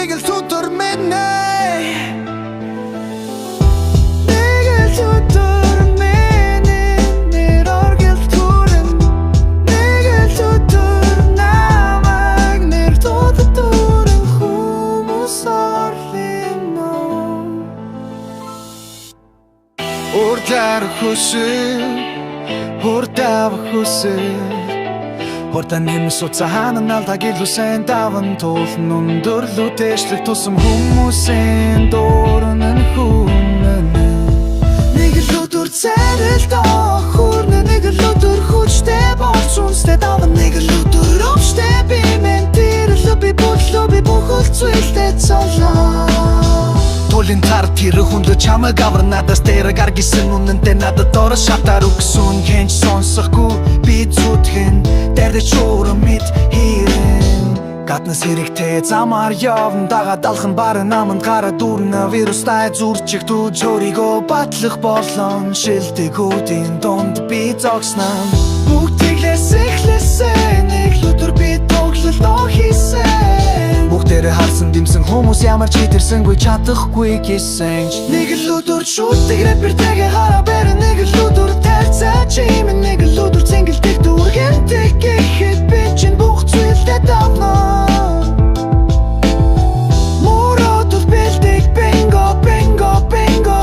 Нэг л өдөр минь нэг л өдөр минь нэр оргил түрэн нэг л өдөр намайг нэр дууддурэн хүмүүс орлино урдаар хүсэл урдав хүсэл Horta нэмс уцахан алдаг илүүсэн даван тулн өндөрлүү тэшлэг тусам хүмүүсийн дуурнан хүмэн Нэг л өдөр царилт охурн нэг л өдөр хүчтэй болж үнстэй даван нэг л өдөр өвчтэй би мен тэрлөө би бүлөө би бүхэл зүйлтэй цолоо Тулин тар тэр хүнлө чамаг авар надаас дээр гаргисэн үнэнтэй надад дор шатар өгсөн хэнч сонсохгүй би зүтгэн дэрдэ чуурам мэд хийрэн гаднаас хэрэгтэй замаар явна дагаад алхан барын наманд гараад дүүрнэ вирустай зүрчих дүүж өөрийгөө батлах болон шилдэгүүдийн дунд би зогсноо бүгдиглээс эхлэсэн нэг л өдөр би тоглолтоо хийсэн Бүгдээрээ харсан димсэн хүмүүс ямар ч хитэрсэнгүй чадахгүй гэсэн Нэг л өдөр шүтгэрэ бэртэгэ хараа бэрэ нэг л өдөр тайрцаа чимэн нэг л өдөр цэнгэлдэг дүүргэнтэй гэхэд би чинь бүх зүйлдээ давно Моротол бэлдэг бинго бинго бинго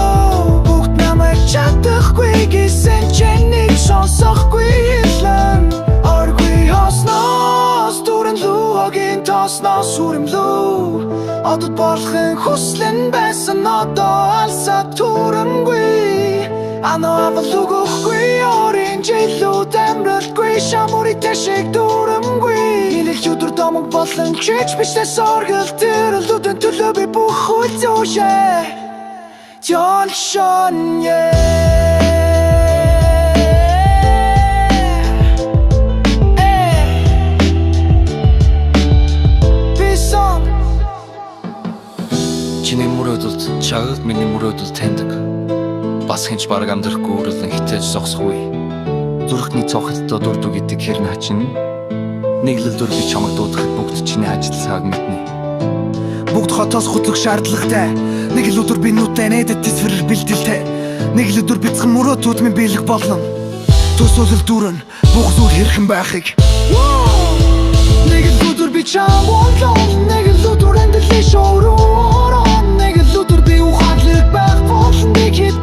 Бүгд намайг чадахгүй гэсэн чинь нэг сонсохгүй хэлэн Оргүй хоснос дүүрэн луогийн тоснос сүрэмлүү Одод болохын хүслэн байсан одоо алсаа түрэмгүй Ано авал үгөхгүй орын жилүүд амралтгүй Шамурите шиг дүрэмгүй Инэл өдөр домог болон чич биштэй соргил Тэрэлүүдэн төлөө би бүх үл зүүшээ Тёлшон Чиний мөрөөдөлд чагд миний мөрөөдөл таньдаг Бас хинч бараг амьдрахгүй үрлэн хитээж зогсохгүй Зүрхний цохилтоо дурдуу гэдэг хэрн хачин Нэг л өдөр би чамаг дуудахад бүгд чиний ажил цаг мэднэ Бүгд хотоос хутлах шаардлагатай Нэг л өдөр би нүдтэй нэдэд тисвэрэр бэлдэлтэй Нэг л өдөр бяцхан мөрөөдүүд минь биелэх болно Төсөөлөл дүүрэн бүх зүйл хэрхэн байхыг Нэг л өдөр би чам болон Нэг л өдөр амьдралын шоуруу Нэг л өдөр би ухаалаг байх болно Нэг хэд